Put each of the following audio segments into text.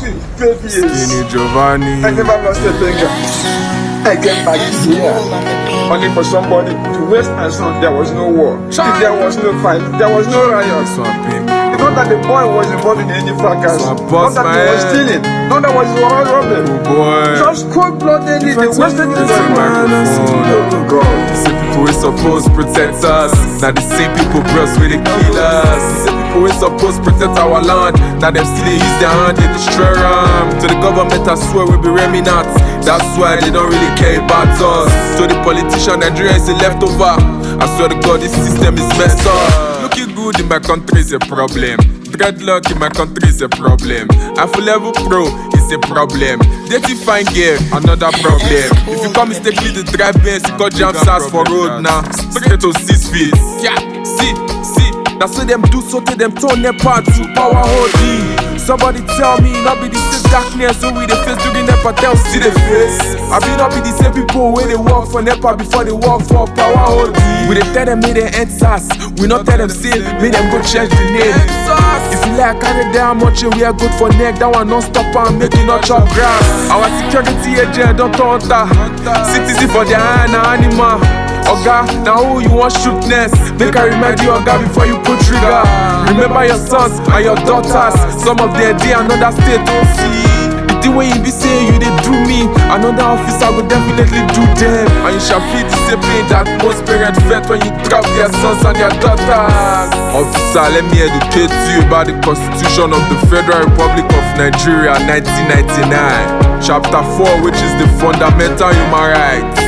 Skinny Giovanni. I never lost a finger. I came back here only for somebody to waste my son. There was no war. There was no fight. There was no riot. It's not that the boy was involved in any fracas. Not that he was stealing. Not that was robbing. Just cold-bloodedly, they wasted his Oh God. The same people we supposed protect us. Now the same people bros with the killers. The same people we supposed protect our land. Now them still use their hand, they destroy them. To the government I swear we be BREMEN. That's why they don't really care about us. To the politician, Nigeria is a leftover. I swear to God, this system is messed up. Looking good in my country is a problem. Dreadlock in my country is a problem. I full level pro is a problem. Dating fine girl, another problem. If you come mistakenly to drive Benz, you got jam stars for road now. Straight to 6 feet. Yeah, see. That's what them do, so they them turn their part to power holding. Somebody tell me, not be the same darkness, so we the face during NEPA, tell see the face. I be not be the same people where they work for NEPA before they work for power holding. We they tell them make them answers, we not tell them say, make them go change the name. If you like carry down much, we are good for neck, that one non stop and make you not chop grass. Our security agent don't hunter, citizen for their animal. Oga, now who you want shoot next? Make I remind you, Oga, before you put trigger. Remember your sons and your daughters. Some of them dey another state, don't see. The thing when you be saying you they do me, another officer will definitely do them. And you shall feel the same pain that most parents felt when you drop their sons and their daughters. Officer, let me educate you about the Constitution of the Federal Republic of Nigeria, 1999. Chapter 4, which is the fundamental human rights.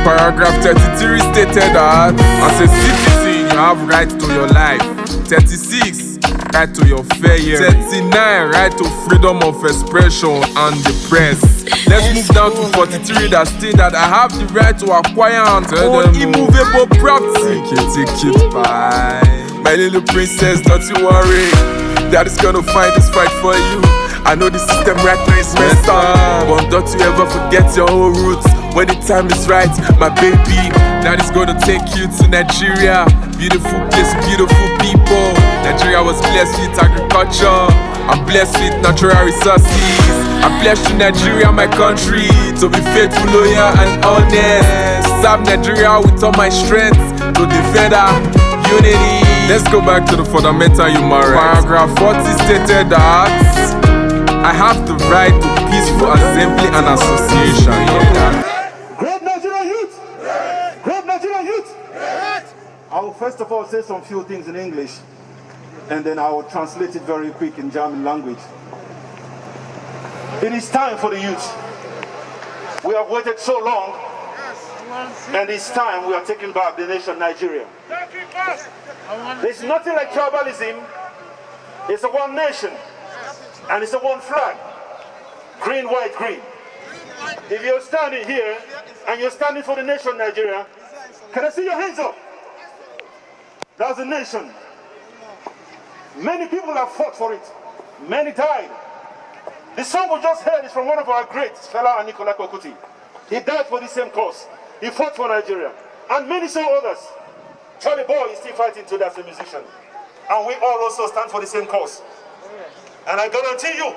Paragraph 33 stated that as a citizen you have right to your life. 36, right to your fair hearing. 39, right to freedom of expression and the press. Let's move down to 43 that state that I have the right to acquire and own immovable property. Take it, bye. My little princess, don't you worry. Daddy's gonna fight this fight for you. I know the system right now is messed up, but don't you ever forget your own roots. When the time is right, my baby, Daddy's gonna take you to Nigeria. Beautiful place, beautiful people. Nigeria was blessed with agriculture. I'm blessed with natural resources. I'm blessed to Nigeria, my country, to be faithful, loyal and honest. Serve Nigeria with all my strength to defend our unity. Let's go back to the fundamental human rights. Paragraph 40 stated that I have the right to peaceful assembly and association. Great Nigerian youth! Great Nigerian youth! I will first of all say some few things in English, and then I will translate it very quick in German language. It is time for the youth. We have waited so long, and it's time we are taking back the nation Nigeria. There's nothing like tribalism. It's a one nation, and it's a one flag. Green, white, green. If you're standing here, and you're standing for the nation Nigeria, can I see your hands up? That's a nation. Many people have fought for it. Many died. The song we just heard is from one of our greats, Fela Aníkúlápó Kuti. He died for the same cause. He fought for Nigeria. And many so others. Charlie Boy is still fighting today as a musician. And we all also stand for the same cause. And I guarantee you,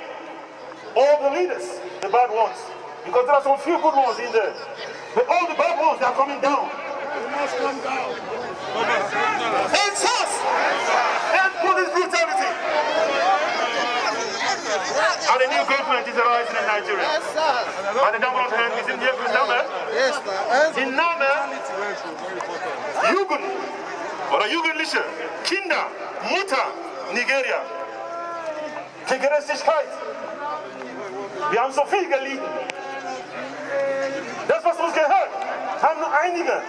all the leaders, the bad ones, because there are some few good ones in there, but all the bad ones, they are coming down. They must come down. End SARS! End police brutality! And the new government is arising in Nigeria. And the number of hands is in here with Name. In Name, Jugend, oder Jugendliche, Kinder, Mutter, Nigeria. Die Gerechtigkeit. Wir haben so viel gelitten. Das, was uns gehört, haben nur einige.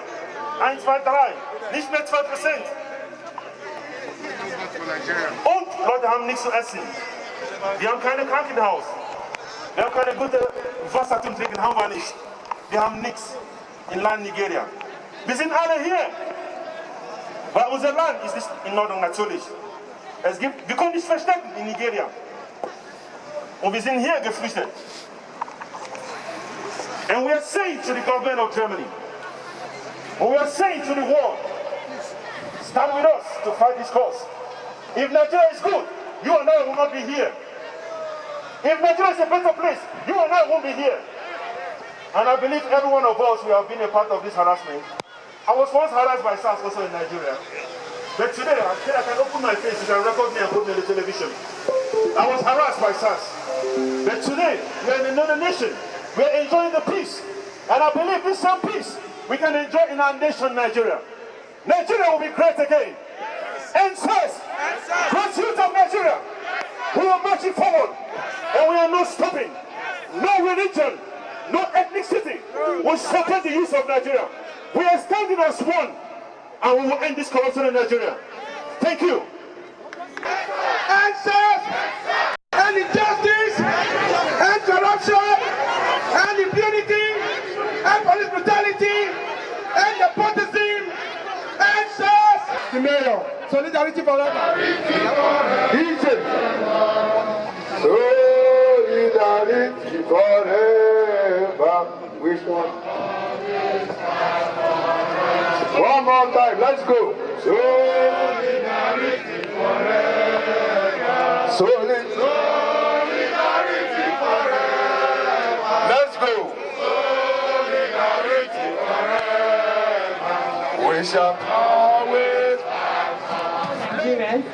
1, 2, 3. Nicht mehr 2%. Und Leute haben nichts zu essen. Wir haben kein Krankenhaus. Wir haben keine gute Wasser zum Trinken, haben wir nicht. Wir haben nichts in Land Nigeria. Wir sind alle hier. Weil unser Land ist nicht in Ordnung, natürlich. Wir können nicht verstecken in Nigeria. Und wir sind hier geflüchtet. And we are saying to the government of Germany, and we are saying to the world, stand with us to fight this cause. If Nigeria is good, you and I will not be here. If Nigeria is a better place, you and I won't be here. And I believe every one of us, we have been a part of this harassment. I was once harassed by SARS also in Nigeria. But today, I can open my face, you can record me and put me on the television. I was harassed by SARS. But today, we are in another nation. We are enjoying the peace. And I believe this same peace we can enjoy in our nation, Nigeria. Nigeria will be great again. And SARS, great youth of Nigeria, we are marching forward. And we are not stopping. No religion, no ethnicity will separate the youth of Nigeria. We are standing as one, and we will end this corruption in Nigeria. Thank you. Answers and injustice and corruption and impunity and police brutality and nepotism. Answers. The mayor, solidarity forever. Egypt. Solidarity forever. Which one? One more time, let's go. Solidarity forever. Solidarity forever. Let's go. Solidarity forever. We shall always Nigerians.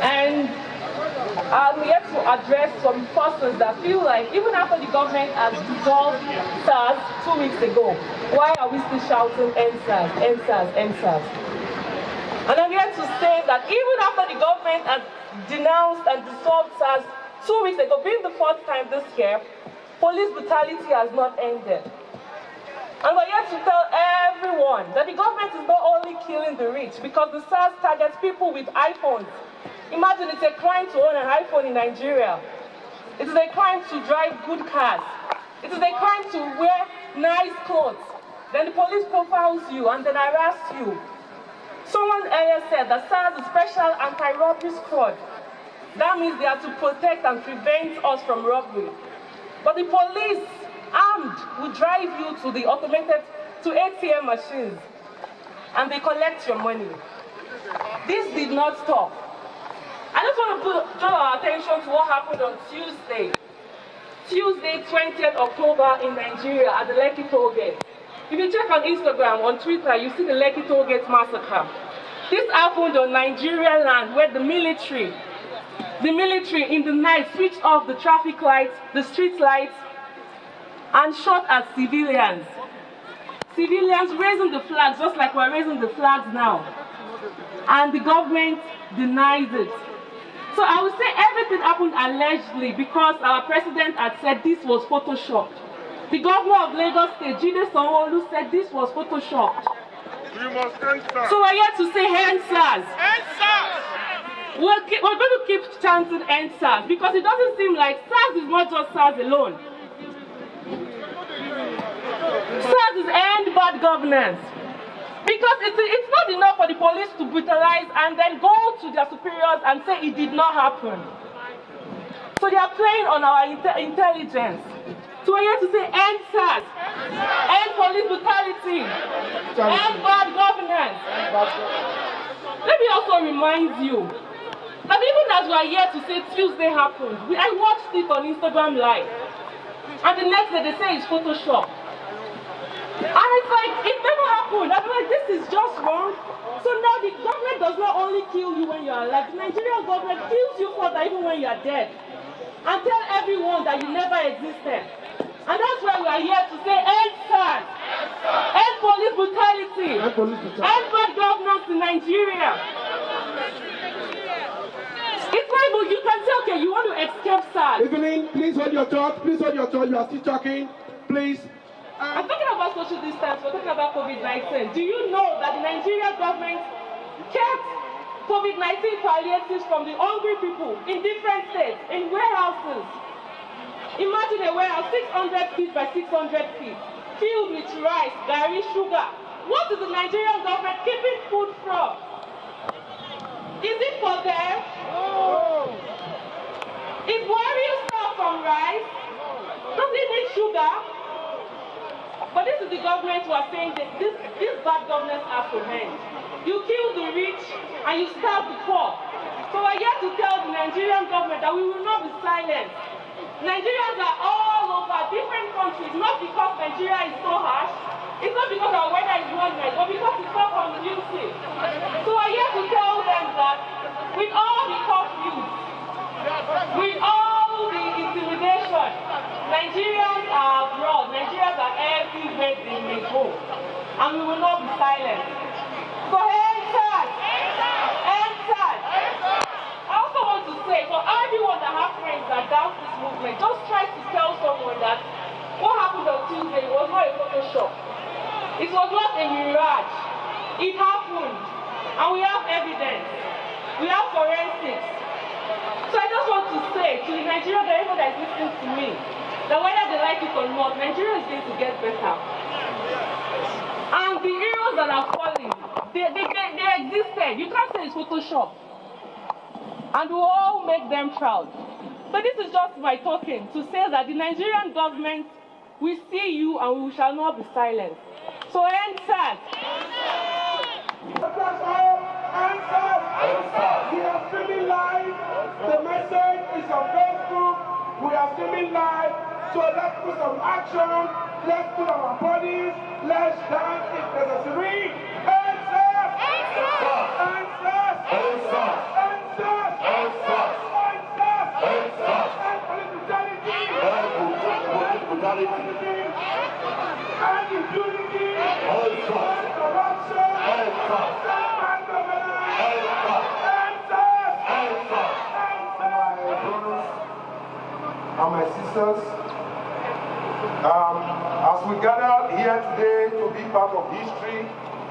And I'm here to address some persons that feel like even after the government has dissolved SARS 2 weeks ago, why are we still shouting EndSARS, EndSARS, EndSARS? And I'm here to say that even after the government has denounced and dissolved SARS 2 weeks ago, being the fourth time this year, police brutality has not ended. And we're here to tell everyone that the government is not only killing the rich, because the SARS targets people with iPhones. Imagine it's a crime to own an iPhone in Nigeria. It is a crime to drive good cars. It is a crime to wear nice clothes. Then the police profiles you and then arrests you. Someone earlier said that SARS is special anti-robbery squad. That means they are to protect and prevent us from robbery. But the police, armed, will drive you to the automated, to ATM machines, and they collect your money. This did not stop. I just want to draw our attention to what happened on Tuesday. Tuesday, 20th October in Nigeria at the Lekki toll gate. If you check on Instagram, on Twitter, you see the Lekki toll gate massacre. This happened on Nigerian land where the military in the night switched off the traffic lights, the street lights, and shot at civilians. Civilians raising the flags just like we're raising the flags now. And the government denies it. So I would say everything happened allegedly because our president had said this was photoshopped. The governor of Lagos State, Jide Sanwo-Olu, said this was photoshopped. You must answer. So we're here to say EndSARS. EndSARS. We're going to keep chanting EndSARS because it doesn't seem like SARS is not just SARS alone. SARS is end bad governance. Because it's not enough for the police to brutalize and then go to their superiors and say it did not happen. So they are playing on our intelligence. So we're here to say EndSARS, end police brutality, end bad governance. Let me also remind you that even as we are here to say Tuesday happened, I watched it on Instagram Live. And the next day they say it's Photoshop. And it's like, it never happened. I'm like, this is just wrong. So now the government does not only kill you when you are alive, the Nigerian government kills you further even when you are dead. And tell everyone that you never existed. And that's why we are here to say EndSARS, end police brutality, end bad governance in Nigeria. It's like you can say, okay, you want to escape SARS. Evelyn, please hold your thought. Please hold your thought. You are still talking. Please. I'm talking about social distance, we're talking about COVID-19. Do you know that the Nigerian government kept COVID-19 palliatives from the hungry people in different states, in warehouses? Imagine a warehouse 600 feet by 600 feet, filled with rice, garri, sugar. What is the Nigerian government keeping food from? Is it for them? No. Is Buhari stuff from rice? Does it need sugar? But this is the government who are saying that this bad governance has to end. You kill the rich and you starve the poor. So we're here to tell the Nigerian government that we will not be silent. Nigerians are all over different countries, not because Nigeria is so harsh, it's not because our weather is not nice, but because it's not conducive. So I here to tell them that with all the curfews, with all the intimidation, Nigerians are abroad, Nigerians are everywhere they may go, and we will not be silent. So answer! I also want to say, for everyone that has friends that doubt this movement, just try to tell someone that what happened on Tuesday was not a Photoshop. It was not a mirage. It happened. And we have evidence. We have forensics. So I just want to say to the Nigerians, everyone that is listening to me, that whether they like it or not, Nigeria is going to get better. And the heroes that are falling, they existed. You can't say it's Photoshop. And we'll all make them proud. So this is just my token to say that the Nigerian government, we see you and we shall not be silent. So answer! We are streaming live. The message is on Facebook. We are streaming live. So let's put some action. Let's put our bodies. Let's dance if necessary. And my sisters, as we gather here today to be part of history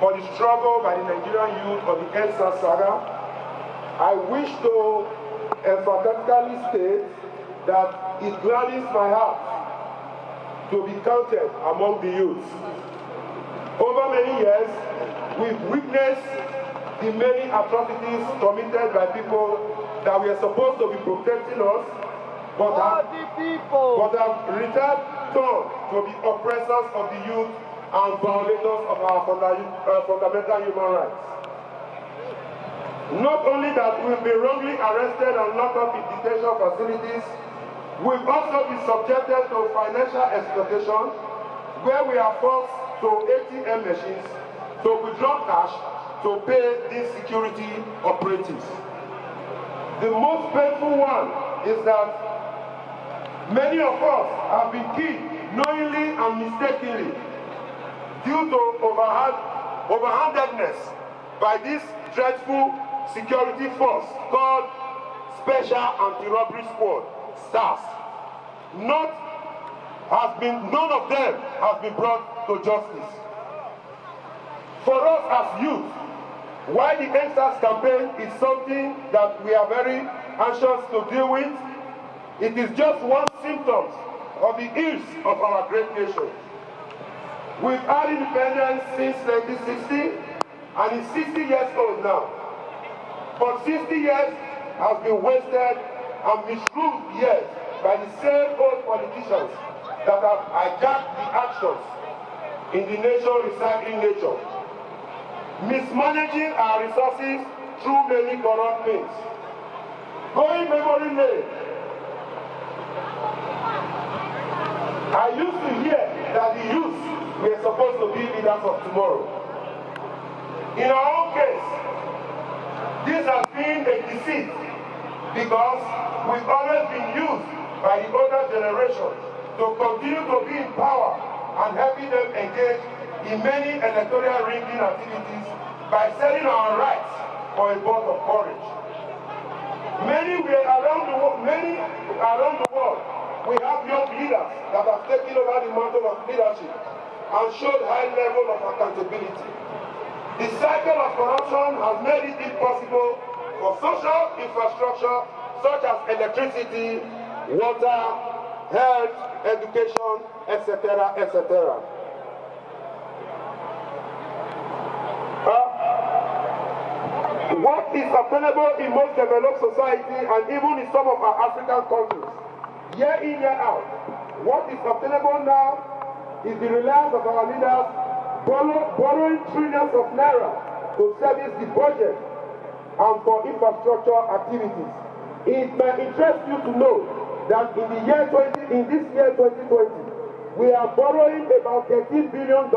for the struggle by the Nigerian youth of the EndSARS saga, I wish to emphatically state that it gladdens my heart to be counted among the youth. Over many years, we've witnessed the many atrocities committed by people that were supposed to be protecting us, but have returned to be oppressors of the youth and violators of our fundamental human rights. Not only that we've been wrongly arrested and locked up in detention facilities, we've also been subjected to financial exploitation, where we are forced to ATM machines to withdraw cash to pay these security operatives. The most painful one is that many of us have been killed knowingly and mistakenly due to overhandedness by this dreadful security force called Special Anti-Robbery Squad, SARS. None of them has been brought to justice. For us as youth, while the EndSARS campaign is something that we are very anxious to deal with, it is just one symptom of the ills of our great nation. We've had independence since 1960, and it's 60 years old now. But 60 years has been wasted and misruled years by the same old politicians that have hijacked the actions in the nation recycling nature, mismanaging our resources through many corrupt means. Going memory lane, I used to hear that the youth were supposed to be leaders of tomorrow. In our own case, this has been a deceit because we've always been used by the older generation to continue to be in power and helping them engage in many electoral rigging activities by selling our rights for a vote of courage. Many around the world, we have young leaders that have taken over the mantle of leadership and showed high level of accountability. The cycle of corruption has made it impossible for social infrastructure such as electricity, water, health, education, etc., etc. What is obtainable in most developed society and even in some of our African countries, year in, year out, what is obtainable now is the reliance of our leaders borrowing trillions of naira to service the budget and for infrastructure activities. It may interest you to know that in this year 2020, we are borrowing about $13 billion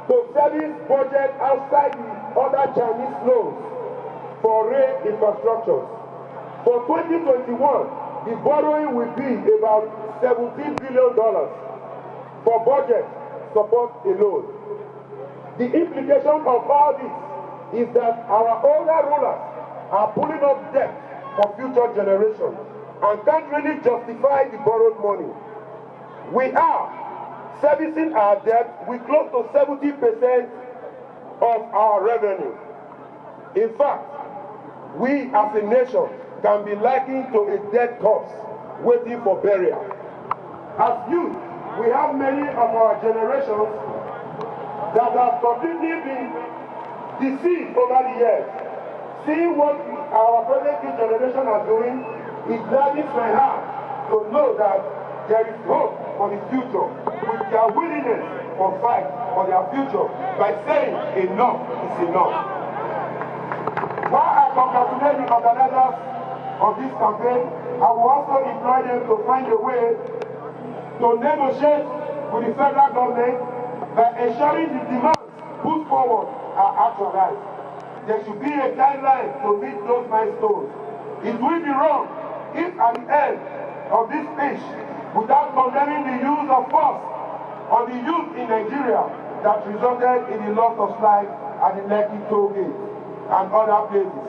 to service budget outside the other Chinese loans for rail infrastructures. For 2021, the borrowing will be about $17 billion for budget support alone. The implication of all this is that our older rulers are pulling up debt for future generations and can't really justify the borrowed money. We are servicing our debt with close to 70% of our revenue. In fact, we as a nation can be likened to a dead corpse waiting for burial. As youth, we have many of our generations that have completely been deceived over the years. Seeing what our present generation are doing, it gladdens my heart to know that there is hope for the future with their willingness for fight for their future by saying enough is enough. While I congratulate the organizers of this campaign, I will also employ them to find a way to negotiate with the federal government by ensuring the demands put forward are actualized. There should be a guideline to meet those milestones. It will be wrong if at the end of this speech, without condemning the use of force on the youth in Nigeria that resulted in the loss of life at the Lekki toll gate and other places.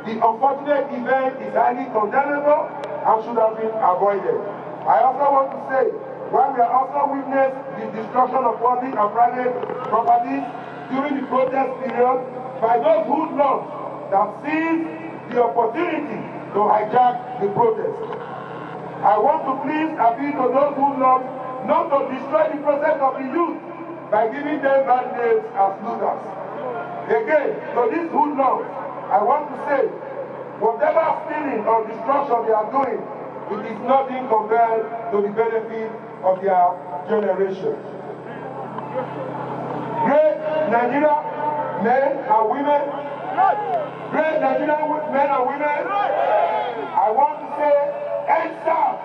The unfortunate event is highly condemnable and should have been avoided. I also want to say, while we are also witness the destruction of public and private properties during the protest period by those hoodlums that seized the opportunity to hijack the protest. I want to please appeal to those hoodlums not to destroy the process of the youth by giving them bad names as looters. Again, to these hoodlums, I want to say, whatever stealing or destruction they are doing, it is nothing compared to the benefit of their generation. Great Nigeria men and women, great Nigerian men and women, I want to say, end SARS,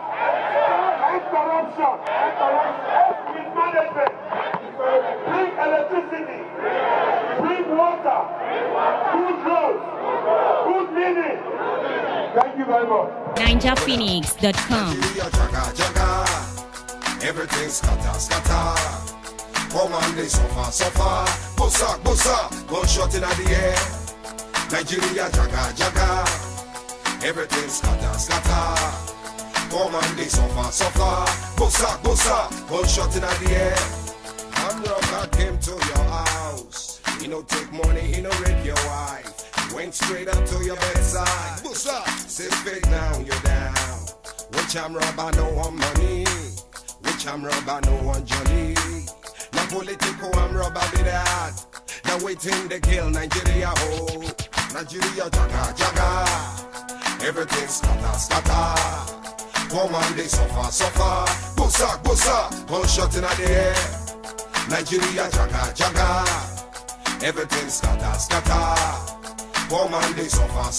end corruption, end mismanagement, bring electricity, bring water, good roads, good living. Thank you very much. NinjaPhoenix.com. Everything scatter. Come on, they suffer. Bossa, gunshot in the air. Nigeria, jaga. Everything scatter. Come on, they suffer. Bossa, gunshot in the air. Amroka came to your house. He no take money, he no rape your wife. He went straight up to your bedside. Bossa, sit big now, you're down. Which I'm robber, no one money. Which I'm robber, no one jolly. Now political, I'm robber be that. Now waiting to kill Nigeria, oh. Nigeria, jaga. Everything scatter. Come on, they suffer. Bossa, gunshot in the air. Nigeria, jaga. Everything scatter. Come on, they suffer.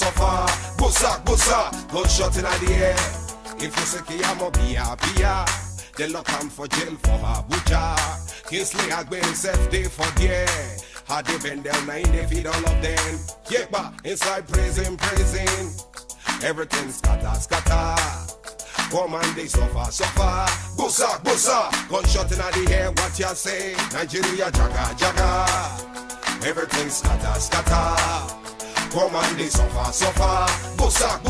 Bossa, gunshot in the air. If you say Kiyamo Bia, they lock him for jail for Abuja. Kingsley Agbe himself, they forget. How they bend down, now they feed all of them. Yeah, but inside praising. Everything scatter. Come on, they suffer. Bossa, gunshot in the air, what ya say? Nigeria, jaga. Everything scatter. Come on, they suffer. Bossa,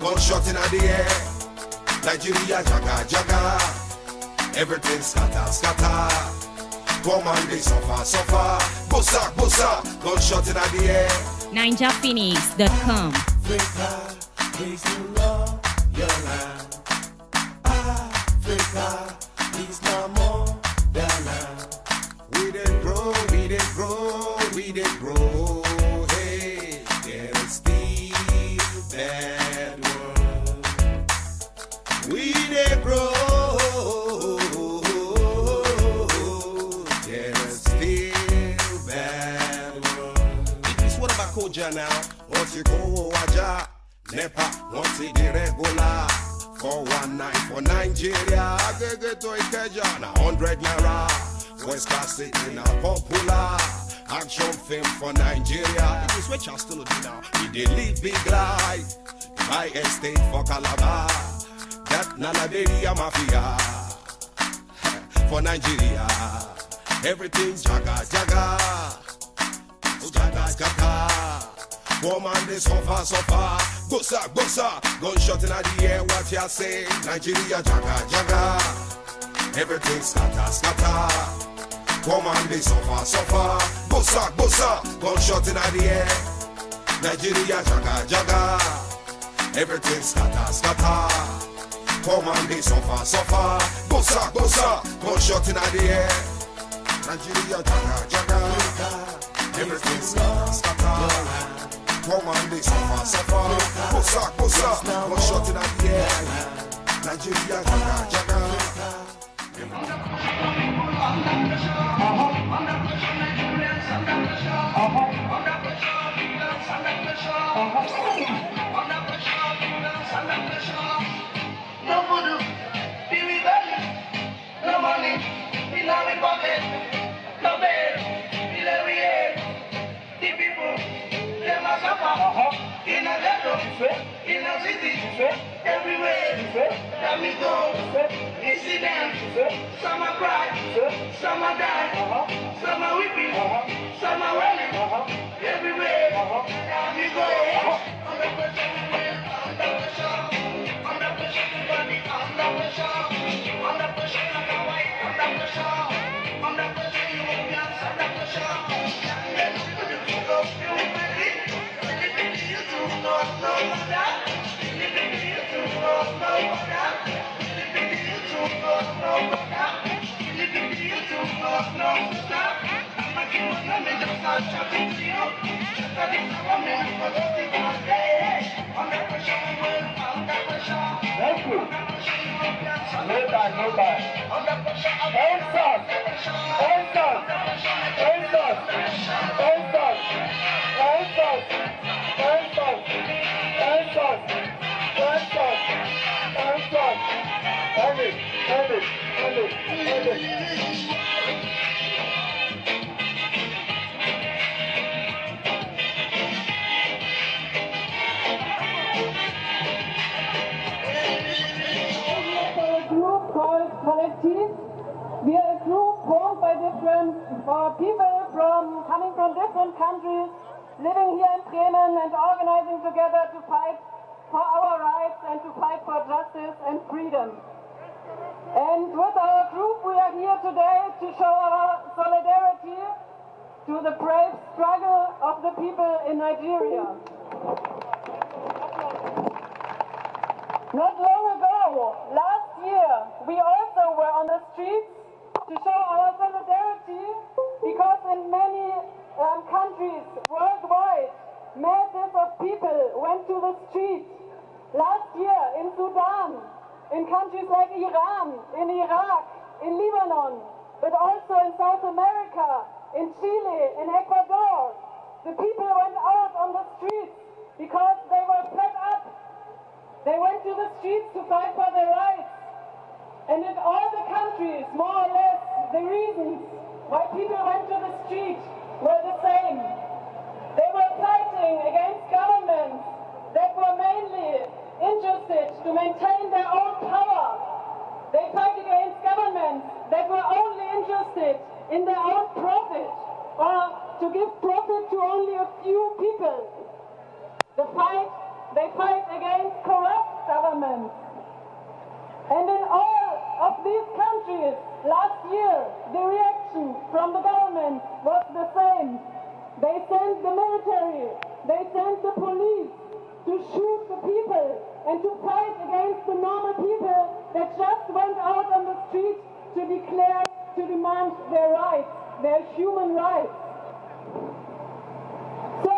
gunshot in the air. Nigeria, jaga. Everything scatter. Come on, they suffer. Bossa, gunshot in the air. NinjaPhoenix.com. Africa, please you love your land. Africa, is no more than land. We did grow. Hey, there's still that world. We did grow. There's still that world. It is what about Koja now? Once you go Waja, Nepa, once it irregular. 419 for Nigeria. Get to Ikeja, 100 naira. West Coast City, now popular. Action film for Nigeria. It is which I still do now. We live big life. Buy estate for Calabar. That Nalaberia Mafia. For Nigeria. Everything's jaga jaga. Jaga jaga. Woman, they suffer. Gosa. Gunshot in the air, what ya say? Nigeria jaga jaga. Everything's scatter. Woman, they suffer. Gosa. Gunshot in the air. Nigeria jaga. Everything scatter. Woman, they suffer. Gosa. Gunshot in the air. Nigeria jaga. Everything scatter. Woman, they suffer. Gosa. Gunshot in the air. Nigeria jaga. No voodoo, be rebellious. No money, be not in pocket. No bed, be let we head. The people, they must suffer. In a ghetto, in a city, everywhere. Let me go. You see them, some are crying, some are dying, some are weeping, some are wailing. Everywhere, let me go. Under pressure, under pressure, everybody under pressure. Under pressure, like a white, under pressure. Under pressure, you won't be under pressure. And you go, you will be it. You do not know that. You do not know that. You do not know that. You do not know that. I'm a kid, let me just start talking to you. That is how I'm in for the day. Under pressure, we will under pressure. Thank you. No bad. Under pressure, hands up. Hands up. Hands up. Hands up. Hands up. Hands up. Hands up. Hands up. Hands up. Hand it. We are a group formed by different people coming from different countries, living here in Bremen and organizing together to fight for our rights and to fight for justice and freedom. And with our group we are here today to show our solidarity to the brave struggle of the people in Nigeria. Not long ago, last year, we also were on the streets to show our solidarity because in many countries worldwide, masses of people went to the streets. Last year in Sudan, in countries like Iran, in Iraq, in Lebanon, but also in South America, in Chile, in Ecuador, the people went out on the streets because they were fed up. They went to the streets to fight for their rights. And in all the countries, more or less, the reasons why people went to the street were the same. They were fighting against governments that were mainly interested to maintain their own power. They fight against governments that were only interested in their own profit or to give profit to only a few people. They fight against corrupt governments. And in all of these countries, last year, the reaction from the government was the same. They sent the military, they sent the police to shoot the people and to fight against the normal people that just went out on the street to declare, to demand their rights, their human rights. So,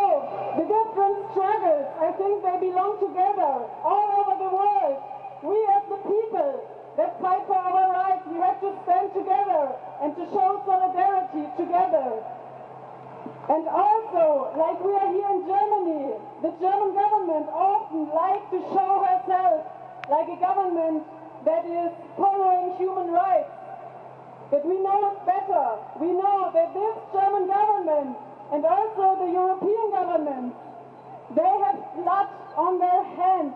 the different struggles, I think they belong together all over the world. We as the people that fight for our rights, we have to stand together and to show solidarity together. And also, like we are here in Germany, the German government often likes to show herself like a government that is following human rights. But we know better. We know that this German government and also the European government, they have blood on their hands.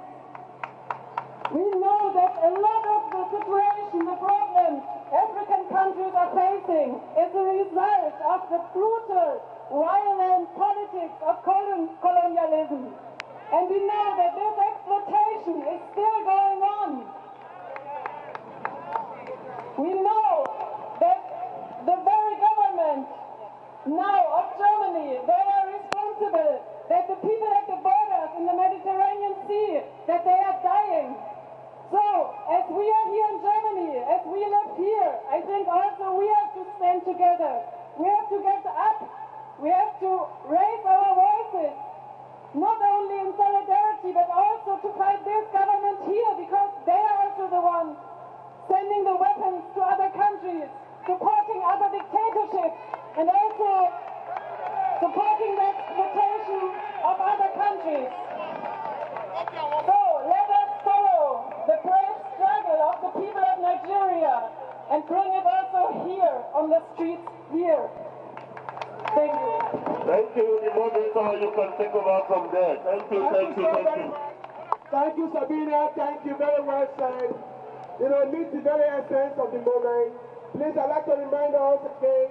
We know that a lot of the situation, the problems African countries are facing is a result of the brutal, violent politics of colonialism. And we know that this exploitation is still going on. We know that the very government now of Germany, they are responsible that the people at the borders in the Mediterranean Sea, that they are dying. So, as we are here in Germany, as we live here, I think also we have to stand together. We have to get up. We have to raise our voices, not only in solidarity, but also to fight this government here, because they are also the ones sending the weapons to other countries, supporting other dictatorships, and also supporting the exploitation of other countries. So let us follow the brave struggle of the people of Nigeria and bring it also here on the streets here. Thank you. Thank you. The moderator, you can take over from there. Thank you, thank you, thank you. Thank you, Sabina. Thank you very well said. You know, it meets the very essence of the moment. Please, I'd like to remind us again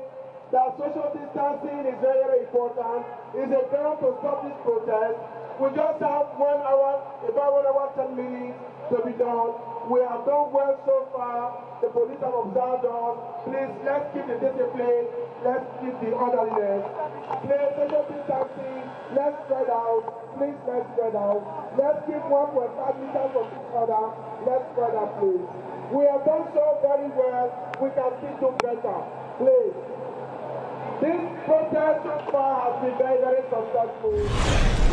that social distancing is very, very important. It's a ground to stop this protest. We just have 1 hour, about 1 hour, 10 minutes to be done. We have done well so far. The police have observed us. Please, let's keep the discipline. Let's keep the orderliness. Please, social distancing. Let's spread out. Please, let's spread out. Let's keep 1.5 meters from each other. Let's spread out, please. We have done so very well. We can still do better. Please. This protest so far has been very, very successful.